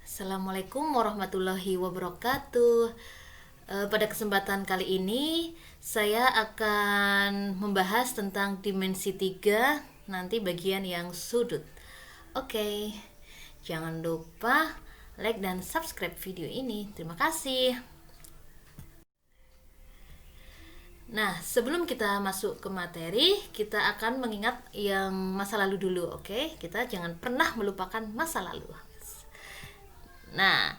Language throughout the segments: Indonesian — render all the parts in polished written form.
Assalamualaikum warahmatullahi wabarakatuh. Pada kesempatan kali ini saya akan membahas tentang dimensi 3, nanti bagian yang sudut. Oke, jangan lupa like dan subscribe video ini. Terima kasih. Nah, sebelum kita masuk ke materi, kita akan mengingat yang masa lalu dulu, oke? Kita jangan pernah melupakan masa lalu. Nah,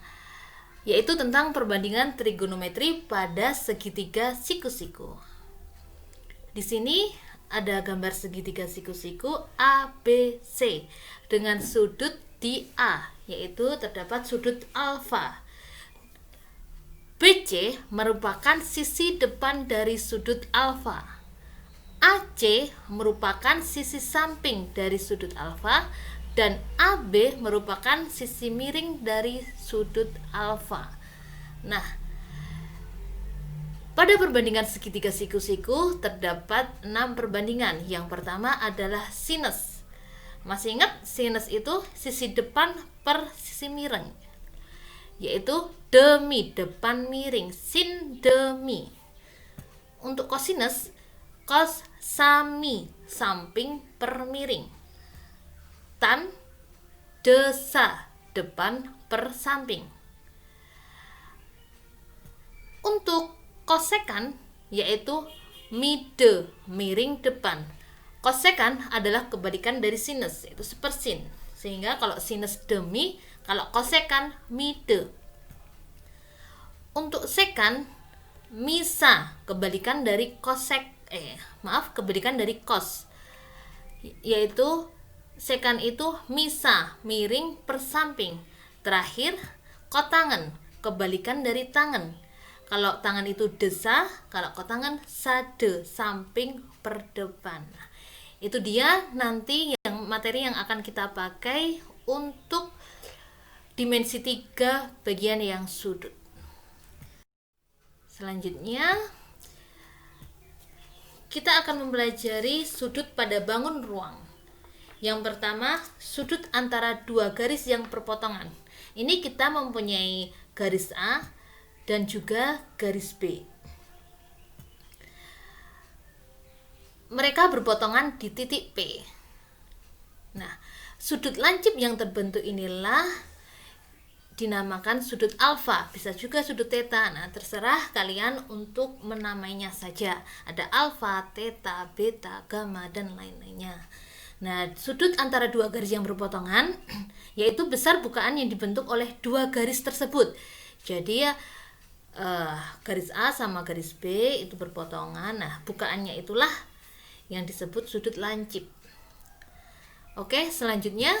yaitu tentang perbandingan trigonometri pada segitiga siku-siku. Di sini ada gambar segitiga siku-siku ABC dengan sudut di A, yaitu terdapat sudut alfa. BC merupakan sisi depan dari sudut alfa. AC merupakan sisi samping dari sudut alfa dan AB merupakan sisi miring dari sudut alfa. Nah, pada perbandingan segitiga siku-siku terdapat 6 perbandingan. Yang pertama adalah sinus. Masih ingat sinus itu sisi depan per sisi miring, yaitu demi depan miring, sin demi. Untuk kosinus, cos sami samping per miring, tan desa depan per samping. Untuk kosekan yaitu mide miring depan. Kosekan adalah kebalikan dari sinus, yaitu sepersin. Sehingga kalau sinus demi, kalau kosekan mide. Untuk sekan misa, kebalikan dari kebalikan dari cos, yaitu sekan itu misa, miring per samping. Terakhir, kotangan, kebalikan dari tangan. Kalau tangan itu desa, kalau kotangan sade, samping per depan. Nah, itu dia nanti materi yang akan kita pakai untuk dimensi 3 bagian yang sudut. Selanjutnya, kita akan mempelajari sudut pada bangun ruang. Yang pertama, sudut antara dua garis yang berpotongan. Ini kita mempunyai garis A dan juga garis B. Mereka berpotongan di titik P. Nah, sudut lancip yang terbentuk inilah dinamakan sudut alfa, bisa juga sudut theta. Nah, terserah kalian untuk menamainya saja. Ada alfa, theta, beta, gamma, dan lain-lainnya. Nah, sudut antara dua garis yang berpotongan yaitu besar bukaan yang dibentuk oleh dua garis tersebut. Jadi ya garis A sama garis B itu berpotongan. Nah, bukaannya itulah yang disebut sudut lancip. Oke, selanjutnya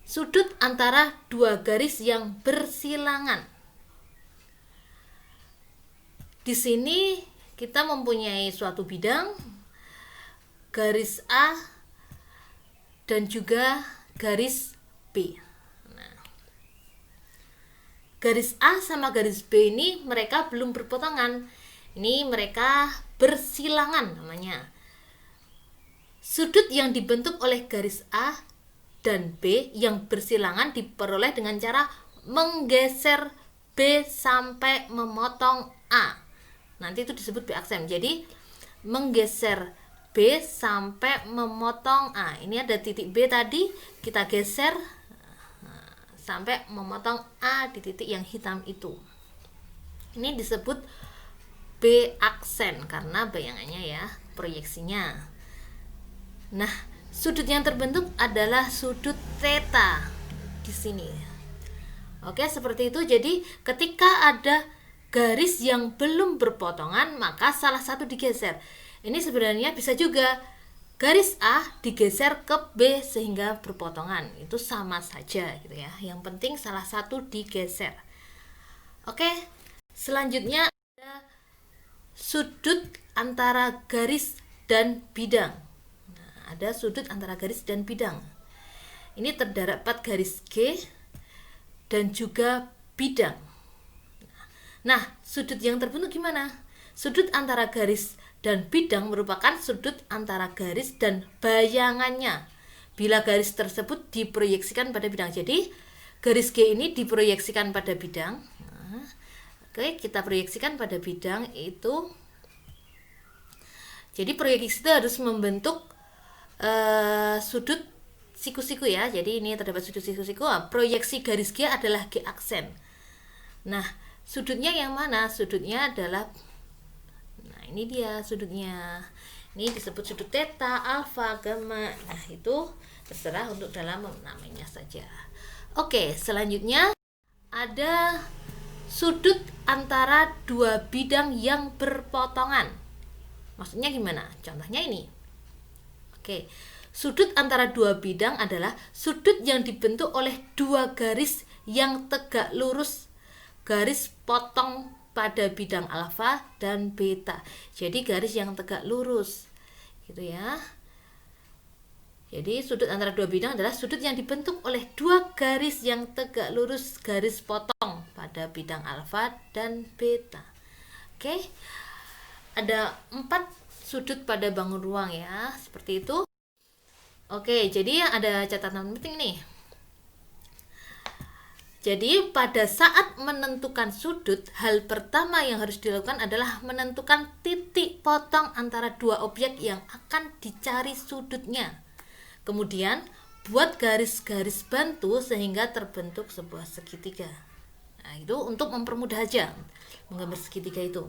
sudut antara dua garis yang bersilangan. Di sini kita mempunyai suatu bidang, garis A dan juga garis B. Nah, garis A sama garis B ini mereka belum berpotongan. Ini mereka bersilangan namanya. Sudut yang dibentuk oleh garis A dan B yang bersilangan diperoleh dengan cara menggeser B sampai memotong A. Nanti itu disebut B aksem. Jadi menggeser B sampai memotong A. Ini ada titik B tadi, kita geser sampai memotong A di titik yang hitam itu. Ini disebut B aksen karena bayangannya ya, proyeksinya. Nah, sudut yang terbentuk adalah sudut theta di sini. Oke, seperti itu. Jadi, ketika ada garis yang belum berpotongan, maka salah satu digeser. Ini sebenarnya bisa juga garis A digeser ke B sehingga berpotongan. Itu sama saja gitu ya. Yang penting salah satu digeser. Oke, selanjutnya ada sudut antara garis dan bidang. Ada sudut antara garis dan bidang. Ini terdapat garis G dan juga bidang. Nah, sudut yang terbentuk gimana? Sudut antara garis dan bidang merupakan sudut antara garis dan bayangannya. bila garis tersebut diproyeksikan pada bidang. Jadi garis G ini diproyeksikan pada bidang. Nah, oke, kita proyeksikan pada bidang itu. Jadi proyeksi itu harus membentuk sudut siku-siku ya. Jadi ini terdapat sudut siku-siku. Proyeksi garis G adalah G aksen. Nah, sudutnya yang mana? Sudutnya adalah, nah ini dia sudutnya. Ini disebut sudut theta, alfa, gamma. Nah, itu terserah untuk dalam namanya saja. Oke, selanjutnya ada sudut antara dua bidang yang berpotongan. Maksudnya gimana? Contohnya ini. Oke, sudut antara dua bidang adalah sudut yang dibentuk oleh dua garis yang tegak lurus, garis potong pada bidang alfa dan beta. Jadi garis yang tegak lurus, gitu ya. Jadi sudut antara dua bidang adalah sudut yang dibentuk oleh dua garis yang tegak lurus, garis potong pada bidang alfa dan beta. Oke, ada 4 sudut pada bangun ruang ya, seperti itu. Oke, jadi ada catatan penting nih. Jadi pada saat menentukan sudut, hal pertama yang harus dilakukan adalah menentukan titik potong antara dua objek yang akan dicari sudutnya. Kemudian buat garis-garis bantu sehingga terbentuk sebuah segitiga. Nah, itu untuk mempermudah aja menggambar segitiga itu.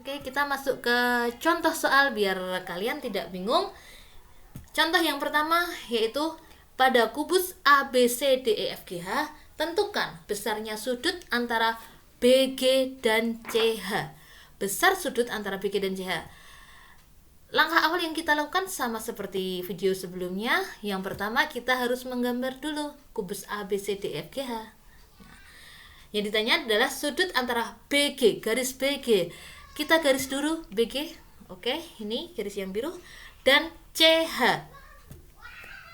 Oke, kita masuk ke contoh soal biar kalian tidak bingung. Contoh yang pertama yaitu pada kubus ABCDEFGH, tentukan besarnya sudut antara BG dan CH. Besar sudut antara BG dan CH. Langkah awal yang kita lakukan sama seperti video sebelumnya. Yang pertama kita harus menggambar dulu kubus ABCDEFGH. Nah, yang ditanya adalah sudut antara BG, garis BG. Kita garis dulu BG, oke, ini garis yang biru, dan CH,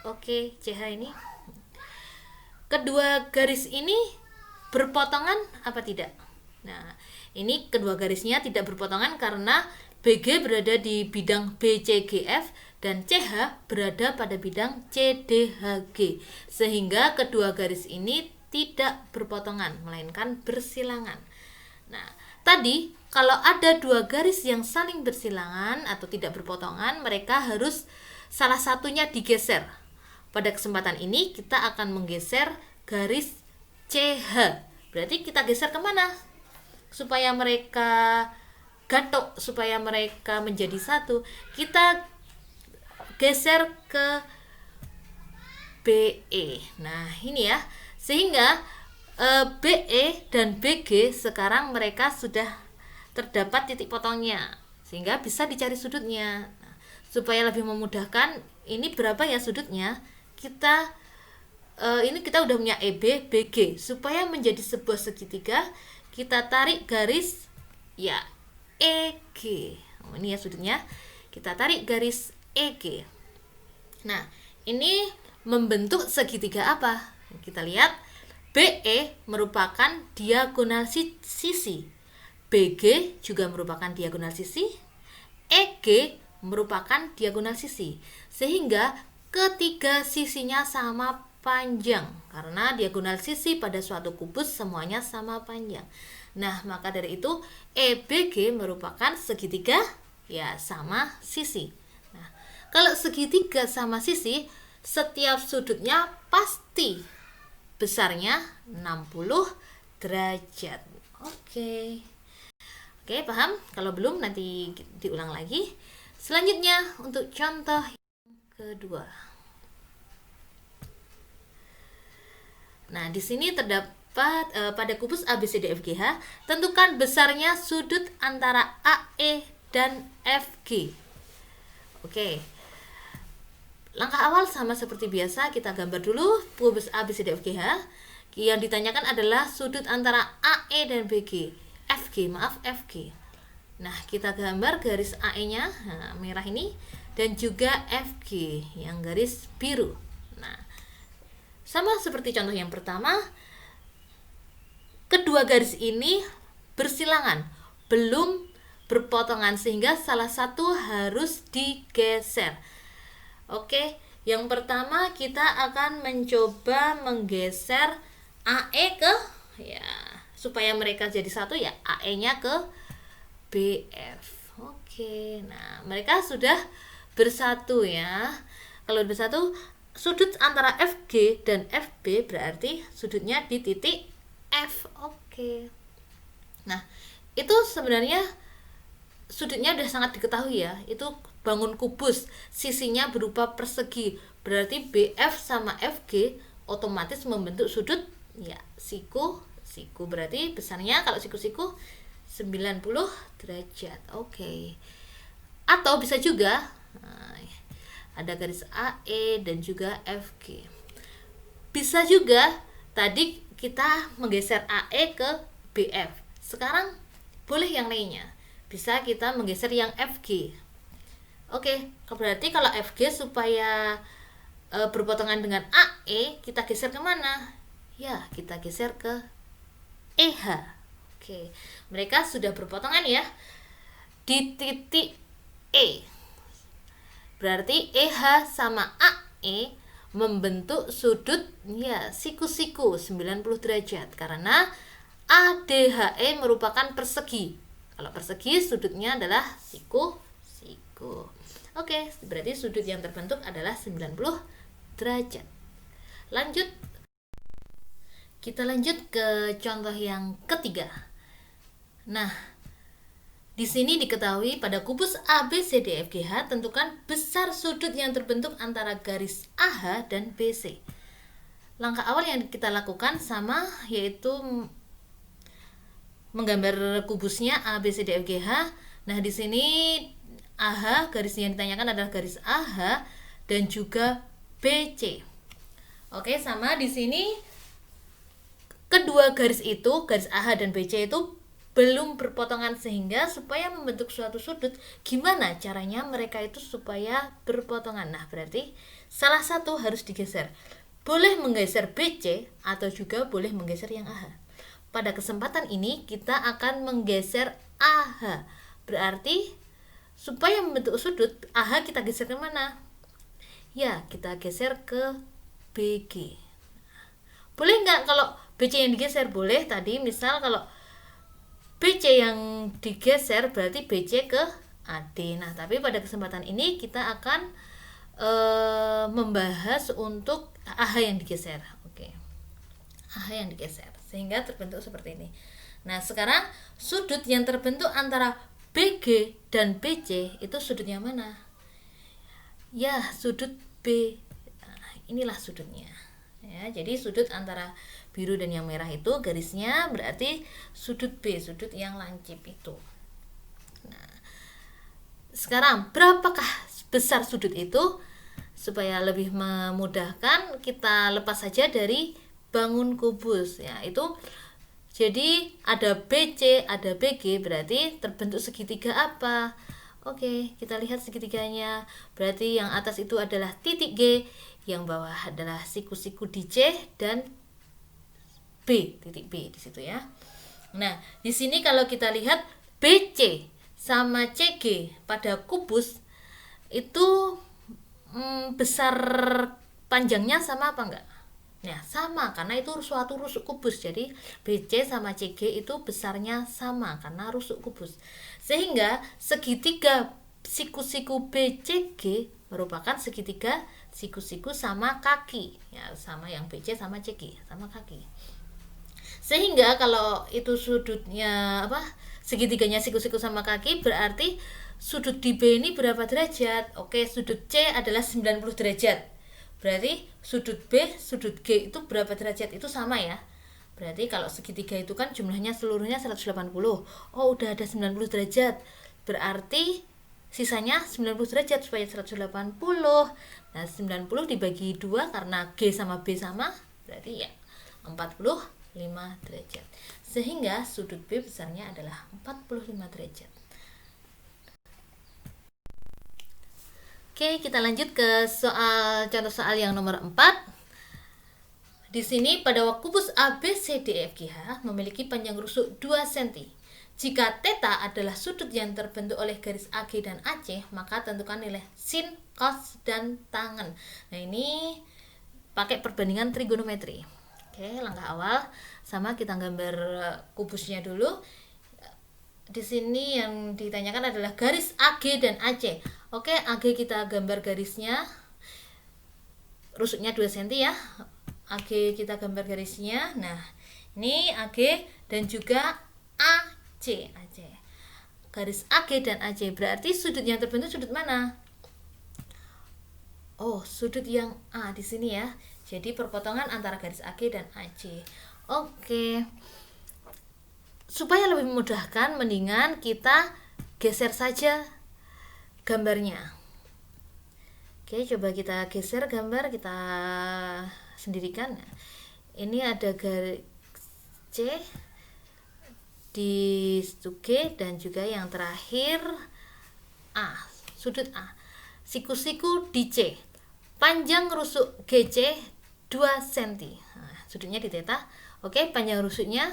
oke, CH ini. Kedua garis ini berpotongan apa tidak? Nah, ini kedua garisnya tidak berpotongan karena BG berada di bidang BCGF dan CH berada pada bidang CDHG, sehingga kedua garis ini tidak berpotongan, melainkan bersilangan. Nah, tadi kalau ada dua garis yang saling bersilangan atau tidak berpotongan, mereka harus salah satunya digeser. Pada kesempatan ini kita akan menggeser garis CH. Berarti kita geser kemana? Supaya mereka gatok, supaya mereka menjadi satu, kita geser ke BE. Nah, ini ya. Sehingga BE dan BG sekarang mereka sudah terdapat titik potongnya, sehingga bisa dicari sudutnya. Nah, supaya lebih memudahkan, ini berapa ya sudutnya? Ini kita udah punya EB, BG. Supaya menjadi sebuah segitiga, kita tarik garis ya EG. Ini ya sudutnya. Kita tarik garis EG. Nah, ini membentuk segitiga apa? Kita lihat, BE merupakan diagonal sisi. BG juga merupakan diagonal sisi, EG merupakan diagonal sisi, sehingga ketiga sisinya sama panjang karena diagonal sisi pada suatu kubus semuanya sama panjang. Nah, maka dari itu EBG merupakan segitiga ya sama sisi. Nah, kalau segitiga sama sisi, setiap sudutnya pasti besarnya 60 derajat. Oke, paham? Kalau belum nanti diulang lagi. Selanjutnya untuk contoh yang kedua. Nah, di sini terdapat pada kubus ABCDEFGH, tentukan besarnya sudut antara AE dan FG. Oke. Langkah awal sama seperti biasa, kita gambar dulu kubus ABCDEFGH. Yang ditanyakan adalah sudut antara AE dan BG. FG. Nah, kita gambar garis AE-nya, nah, merah ini, dan juga FG yang garis biru. Nah, sama seperti contoh yang pertama, kedua garis ini bersilangan, belum berpotongan, sehingga salah satu harus digeser. Oke, yang pertama kita akan mencoba menggeser AE ke, ya, supaya mereka jadi satu, ya, AE-nya ke BF. Oke, nah mereka sudah bersatu ya. Kalau bersatu, sudut antara FG dan FB berarti sudutnya di titik F. Oke. Nah, itu sebenarnya sudutnya udah sangat diketahui ya. Itu bangun kubus, sisinya berupa persegi. Berarti BF sama FG otomatis membentuk sudut, ya, siku. Siku berarti besarnya kalau siku-siku 90 derajat. Oke. Atau bisa juga ada garis AE dan juga FG. Bisa juga tadi kita menggeser AE ke BF. Sekarang boleh yang lainnya. Bisa kita menggeser yang FG. Oke, berarti kalau FG supaya berpotongan dengan AE, kita geser kemana? Ya, kita geser ke EH. Oke, mereka sudah berpotongan ya di titik E. Berarti EH sama AE membentuk sudut, ya, siku-siku 90 derajat karena ADHE merupakan persegi. Kalau persegi sudutnya adalah siku-siku. Oke, berarti sudut yang terbentuk adalah 90 derajat. Lanjut. Kita lanjut ke contoh yang ketiga. Nah, di sini diketahui pada kubus ABCDFGH tentukan besar sudut yang terbentuk antara garis AH dan BC. Langkah awal yang kita lakukan sama, yaitu menggambar kubusnya ABCDFGH. Nah, di sini AH, garis yang ditanyakan adalah garis AH dan juga BC. Oke, sama di sini kedua garis itu, garis AH dan BC itu belum berpotongan, sehingga supaya membentuk suatu sudut, gimana caranya mereka itu supaya berpotongan? Nah, berarti salah satu harus digeser. Boleh menggeser BC atau juga boleh menggeser yang AH. Pada kesempatan ini kita akan menggeser AH. Berarti supaya membentuk sudut, AH kita geser ke mana? Ya, kita geser ke BG. Boleh nggak kalau BC yang digeser? Boleh. Tadi misal kalau BC yang digeser berarti BC ke AD. Nah, tapi pada kesempatan ini kita akan membahas untuk AH yang digeser. Oke. AH yang digeser sehingga terbentuk seperti ini. Nah, sekarang sudut yang terbentuk antara BG dan BC itu sudutnya mana? Ya, sudut B. Nah, inilah sudutnya. Ya, jadi sudut antara biru dan yang merah itu garisnya berarti sudut B, sudut yang lancip itu. Nah, sekarang berapakah besar sudut itu? Supaya lebih memudahkan, kita lepas saja dari bangun kubus, ya. Itu jadi ada BC, ada BG, berarti terbentuk segitiga apa? Oke, kita lihat segitiganya. Berarti yang atas itu adalah titik G, yang bawah adalah siku-siku di C dan B, titik B di situ ya. Nah, di sini kalau kita lihat BC sama CG pada kubus itu besar panjangnya sama apa enggak? Nah, sama karena itu suatu rusuk kubus. Jadi BC sama CG itu besarnya sama karena rusuk kubus. Sehingga segitiga siku-siku BCG merupakan segitiga siku-siku sama kaki. Ya, sama yang BC sama CG, sama kaki. Sehingga kalau itu sudutnya segitiganya siku-siku sama kaki, berarti sudut di B ini berapa derajat? Oke, sudut C adalah 90 derajat. Berarti sudut B, sudut G itu berapa derajat? Itu sama ya. Berarti kalau segitiga itu kan jumlahnya seluruhnya 180. Oh, udah ada 90 derajat. Berarti sisanya 90 derajat supaya 180. Nah, 90 dibagi 2 karena G sama B sama, berarti ya 45 derajat. Sehingga sudut B besarnya adalah 45 derajat. Oke, kita lanjut ke contoh soal yang nomor 4. Di sini pada kubus ABCDFGH memiliki panjang rusuk 2 cm Jika theta adalah sudut yang terbentuk oleh garis AG dan AC, maka tentukan nilai sin, cos, dan tangen. Nah, ini pakai perbandingan trigonometri. Oke, langkah awal sama kita gambar kubusnya dulu. Di sini yang ditanyakan adalah garis AG dan AC. Oke, AG kita gambar garisnya. Rusuknya 2 cm ya. AG kita gambar garisnya. Nah, ini AG dan juga AC. Garis AG dan AC berarti sudut yang terbentuk sudut mana? Oh, sudut yang A di sini ya. Jadi perpotongan antara garis AG dan AC. Oke. Supaya lebih memudahkan, mendingan kita geser saja gambarnya. Oke, coba kita geser gambar, kita sendirikan. Ini ada garis C di G dan juga yang terakhir A, sudut A. Siku-siku di C. Panjang rusuk GC 2 cm. Nah, sudutnya di theta. Oke, panjang rusuknya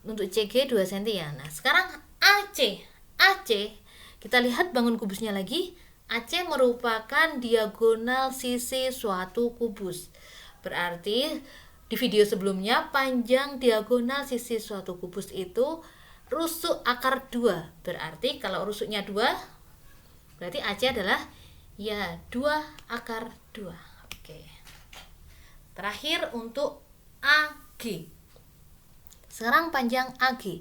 untuk CG 2 cm ya. Nah, sekarang AC. Kita lihat bangun kubusnya lagi. AC merupakan diagonal sisi suatu kubus. Berarti di video sebelumnya panjang diagonal sisi suatu kubus itu rusuk akar 2. Berarti kalau rusuknya 2, berarti AC adalah ya 2 akar 2. Oke. Terakhir untuk AG. Sekarang panjang AG.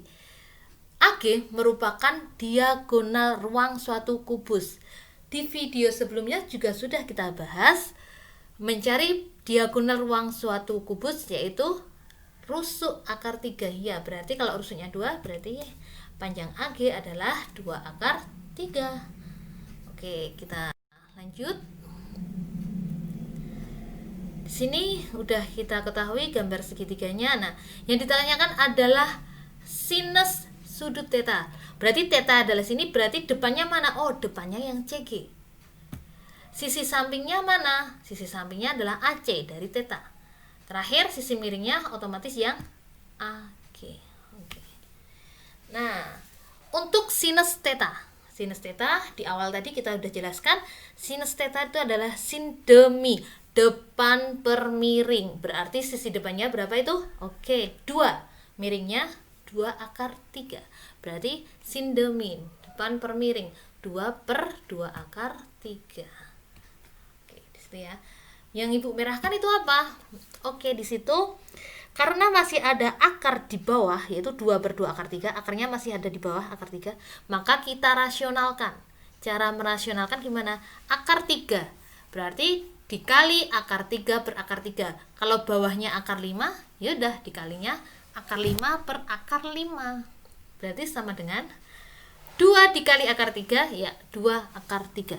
AG merupakan diagonal ruang suatu kubus. Di video sebelumnya juga sudah kita bahas mencari diagonal ruang suatu kubus, yaitu rusuk akar 3. Ya, berarti kalau rusuknya 2, berarti panjang AG adalah 2 akar 3. Oke, kita lanjut. Di sini udah kita ketahui gambar segitiganya. Nah, yang ditanyakan adalah sinus sudut theta. Berarti theta adalah sini, berarti depannya mana? Oh, depannya yang CG. Sisi sampingnya mana? Sisi sampingnya adalah AC dari theta. Terakhir sisi miringnya otomatis yang AG. Oke. Nah, untuk sinus theta. Sinus theta di awal tadi kita udah jelaskan, sinus theta itu adalah sin demi, depan per miring. Berarti sisi depannya berapa itu? Oke, 2. Miringnya 2 akar 3. Berarti sin demi, depan per miring, 2 per 2 akar 3. Oke, di situ ya. Yang Ibu merahkan itu apa? Oke, di situ karena masih ada akar di bawah, yaitu 2 per 2 akar 3, akarnya masih ada di bawah akar 3, maka kita rasionalkan. Cara merasionalkan gimana? Akar 3, berarti dikali akar 3 per akar 3. Kalau bawahnya akar 5, yaudah dikalinya akar 5 per akar 5. Berarti sama dengan 2 dikali akar 3, ya 2 akar 3.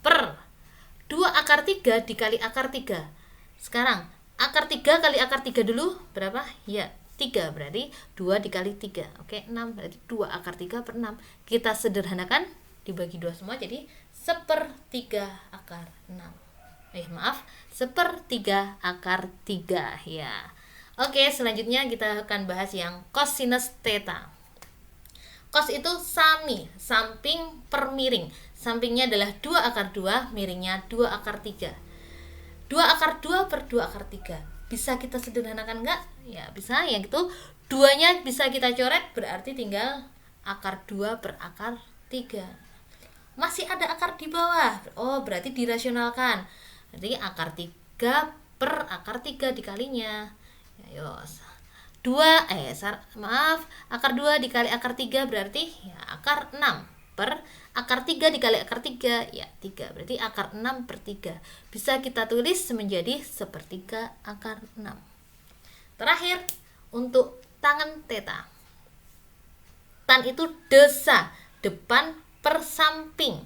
Per 2 akar 3 dikali akar 3. Sekarang akar 3 kali akar 3 dulu berapa? Ya 3, berarti 2 dikali 3. Oke, 6, berarti 2 akar 3 per 6. Kita sederhanakan, dibagi 2 semua, jadi 1/3 akar 6. Maaf, 1/3 akar 3 ya. Oke, selanjutnya kita akan bahas yang cosinus theta. Cos itu sami, samping per miring. Sampingnya adalah 2 akar 2, miringnya 2 akar 3. 2 akar 2 per 2 akar 3. Bisa kita sederhanakan enggak? Ya, bisa. Yang itu 2-nya bisa kita coret, berarti tinggal akar 2 per akar 3. Masih ada akar di bawah. Oh, berarti dirasionalkan. Berarti akar 3 per akar 3 dikalinya. Ya, akar 2 dikali akar 3 berarti ya akar 6 per akar 3 dikali akar 3, ya 3, berarti akar 6 per 3. Bisa kita tulis menjadi 1/3 akar 6. Terakhir untuk tangen theta. Tan itu desa, depan per samping.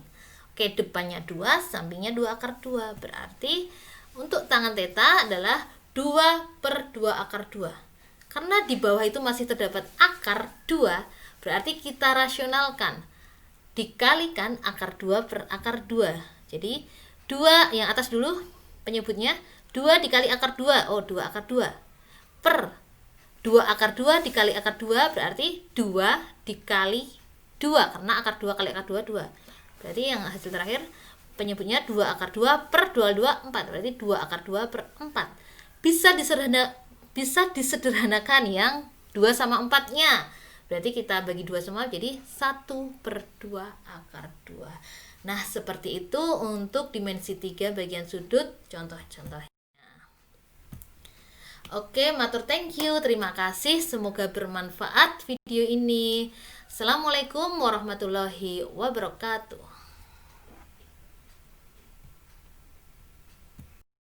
Oke, depannya 2, sampingnya 2 akar 2. Berarti untuk tangen theta adalah 2 per 2 akar 2. Karena di bawah itu masih terdapat akar 2, berarti kita rasionalkan. Dikalikan akar 2 per akar 2. Jadi 2 yang atas dulu penyebutnya, 2 dikali akar 2. Oh, 2 akar 2. Per 2 akar 2 dikali akar 2 berarti 2 dikali 2, karena akar 2 kali akar 2 2. Berarti yang hasil terakhir penyebutnya 2 akar 2 per 2 2 4. Berarti 2 akar 2 per 4. Bisa disederhanakan yang 2 sama 4-nya. Berarti kita bagi 2 semua jadi 1 per 2 akar 2. Nah, seperti itu untuk dimensi 3 bagian sudut contoh-contohnya. Oke, matur thank you. Terima kasih. Semoga bermanfaat video ini. Assalamualaikum warahmatullahi wabarakatuh.